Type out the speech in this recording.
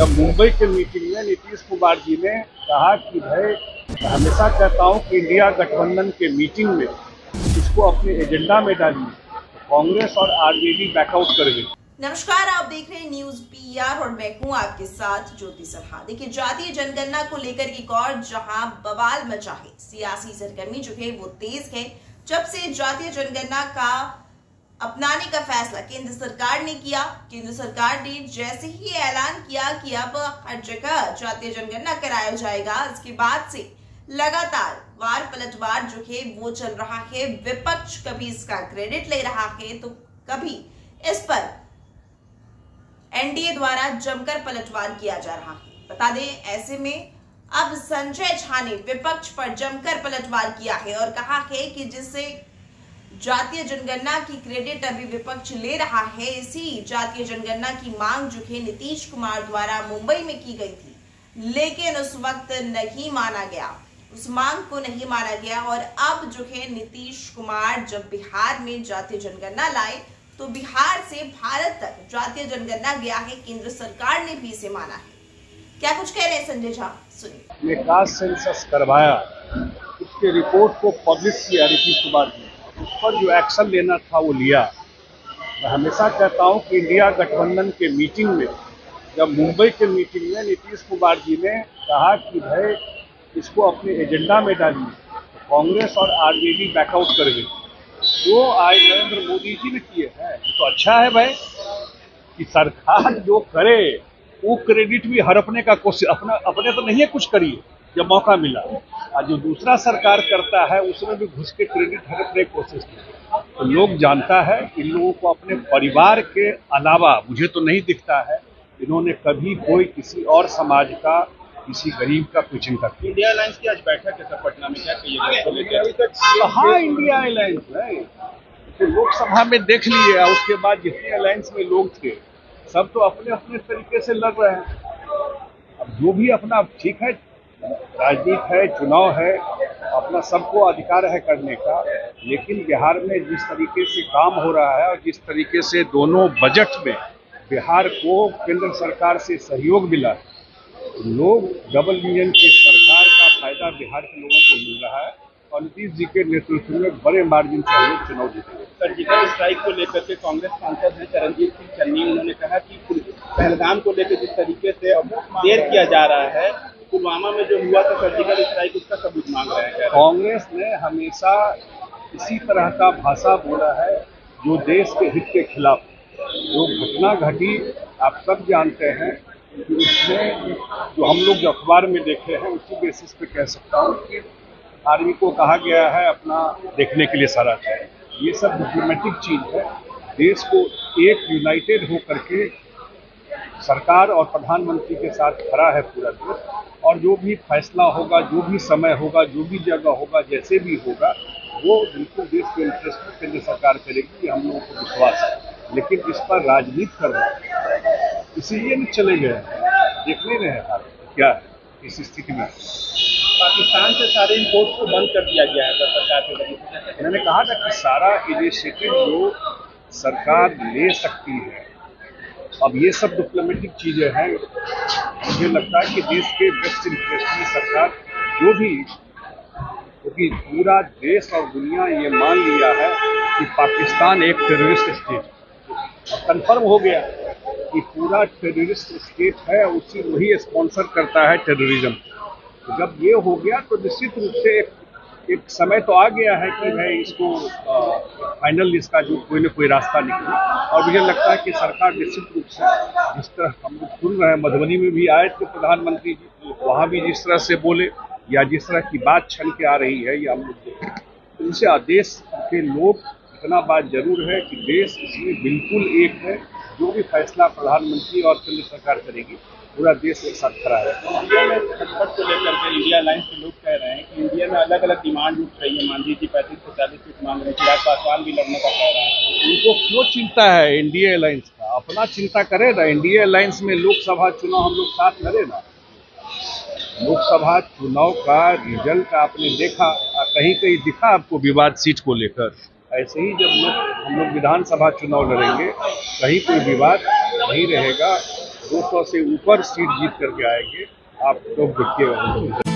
जब मुंबई के मीटिंग में नीतीश कुमार जी ने कहा कि भाई हमेशा कहता हूं कि इंडिया गठबंधन के मीटिंग में इसको अपने एजेंडा में डालिए, कांग्रेस और आरजेडी बैकआउट कर गई। नमस्कार, आप देख रहे हैं न्यूज पीआर और मैं हूं आपके साथ ज्योति सलहा। देखिए, जातीय जनगणना को लेकर एक और जहां बवाल मचा है, सियासी सरगर्मी जो है वो तेज है। जब से जातीय जनगणना का अपनाने का फैसला केंद्र सरकार ने किया, केंद्र सरकार ने जैसे ही ऐलान किया कि अब हर जगह जातीय जनगणना कराया जाएगा, इसके बाद से लगातार वार पलटवार जो है वो चल रहा है। विपक्ष कभी इसका क्रेडिट ले रहा है तो कभी इस पर एनडीए द्वारा जमकर पलटवार किया जा रहा है। बता दें, ऐसे में अब संजय झा ने विपक्ष पर जमकर पलटवार किया है और कहा है कि जिससे जातीय जनगणना की क्रेडिट अभी विपक्ष ले रहा है, इसी जातीय जनगणना की मांग जो है नीतीश कुमार द्वारा मुंबई में की गई थी, लेकिन उस वक्त नहीं माना गया, उस मांग को नहीं माना गया। और अब जो है नीतीश कुमार जब बिहार में जातीय जनगणना लाए तो बिहार से भारत तक जातीय जनगणना गया है, केंद्र सरकार ने भी इसे माना है। क्या कुछ कह रहे हैं संजय झा, सुनिए। कास्ट सेंसस करवाया, उसके रिपोर्ट को पब्लिश किया नीतीश कुमार जी, उस पर जो एक्शन लेना था वो लिया। मैं हमेशा कहता हूं कि इंडिया गठबंधन के मीटिंग में, जब मुंबई के मीटिंग में नीतीश कुमार जी ने कहा कि भाई इसको अपने एजेंडा में डालिए, कांग्रेस और आरजेडी बैकआउट कर गई। जो आज नरेंद्र मोदी जी ने किए हैं तो अच्छा है भाई, कि सरकार जो करे वो क्रेडिट भी हड़पने का कोशिश, अपने तो नहीं है, कुछ करिए जब मौका मिला। और जो दूसरा सरकार करता है उसमें भी घुस के क्रेडिट हड़पने की कोशिश की। तो लोग जानता है, इन लोगों को अपने परिवार के अलावा मुझे तो नहीं दिखता है इन्होंने कभी कोई किसी और समाज का, किसी गरीब का कोई चिंता की। इंडिया अलायंस की आज बैठक है सर पटना में, क्या कहिएगा? कहाँ इंडिया अलायंस है? तो लोकसभा में देख लिए, और उसके बाद जितने अलायंस में लोग थे सब तो अपने अपने तरीके से लड़ रहे हैं। अब जो भी अपना, ठीक है, राजनीति है, चुनाव है, अपना सबको अधिकार है करने का, लेकिन बिहार में जिस तरीके से काम हो रहा है और जिस तरीके से दोनों बजट में बिहार को केंद्र सरकार से सहयोग मिला, लोग डबल इंजन की सरकार का फायदा बिहार के लोगों को मिल रहा है और नीतीश जी के नेतृत्व में बड़े मार्जिन से हम लोग चुनाव जीतेंगे। सर्जिकल स्ट्राइक को लेकर के कांग्रेस सांसद हैं चरणजीत सिंह चन्नी, उन्होंने कहा कि पहलगाम को लेकर जिस तरीके से अब देर किया जा रहा है, पुलवामा में जो हुआ था सर्जिकल स्ट्राइक, उसका सबूत मांग रहे हैं। कांग्रेस ने हमेशा इसी तरह का भाषा बोला है जो देश के हित के खिलाफ। जो घटना घटी आप सब जानते हैं, उसमें जो हम लोग जो अखबार में देखे हैं उसी बेसिस पे कह सकता हूँ कि आर्मी को कहा गया है अपना देखने के लिए सारा चीज। ये सब डिप्लोमेटिक चीज है। देश को एक यूनाइटेड होकर के सरकार और प्रधानमंत्री के साथ खड़ा है पूरा देश, और जो भी फैसला होगा, जो भी समय होगा, जो भी जगह होगा, जैसे भी होगा, वो बिल्कुल देश के इंटरेस्ट में केंद्र सरकार करेगी, हम लोगों को विश्वास है। लेकिन इस पर राजनीति करना, इसीलिए नहीं चले गए, देख नहीं रहे क्या है इस स्थिति में। पाकिस्तान से सारे इंपोर्ट को बंद कर दिया गया है सरकार के। मैंने कहा था कि सारा इनिशिएटिव जो सरकार ले सकती है, अब ये सब डिप्लोमेटिक चीजें हैं। मुझे लगता है कि देश के बेस्ट इंटरेस्ट में सरकार जो भी, क्योंकि पूरा देश और दुनिया ये मान लिया है कि पाकिस्तान एक टेररिस्ट स्टेट, कंफर्म हो गया कि पूरा टेररिस्ट स्टेट है, उसी वही स्पॉन्सर करता है टेररिज्म। तो जब ये हो गया तो निश्चित रूप से एक समय तो आ गया है कि भाई इसको फाइनल इसका जो कोई ना कोई रास्ता निकले। और मुझे लगता है कि सरकार निश्चित रूप से, जिस तरह हम लोग सुन रहे हैं, मधुबनी में भी आए थे प्रधानमंत्री जी, वहाँ भी जिस तरह से बोले या जिस तरह की बात छन के आ रही है, या हम लोग देखें तो इनसे देश के लोग, इतना बात जरूर है कि देश इसमें बिल्कुल एक है। जो भी फैसला प्रधानमंत्री और केंद्र सरकार करेगी, पूरा देश एक साथ खड़ा है। इंडिया में खटपट को लेकर के इंडिया अलायंस के लोग कह रहे हैं कि इंडिया में अलग अलग डिमांड उठ रही है। मांझी जी 35 से 40 सीट मांग रहे हैं, चिराग पासवान भी लड़ने का कह रहा है। उनको क्यों चिंता है इंडिया अलायंस का? अपना चिंता करे ना। इंडिया अलायंस में लोकसभा चुनाव हम लोग साथ लड़े ना। लोकसभा चुनाव का रिजल्ट आपने देखा, कहीं कहीं दिखा आपको विवाद सीट को लेकर। ऐसे ही जब हम लोग विधानसभा चुनाव लड़ेंगे, कहीं कोई विवाद नहीं रहेगा। 200 से ऊपर सीट जीत करके आएंगे। आप लोग देखिएगा।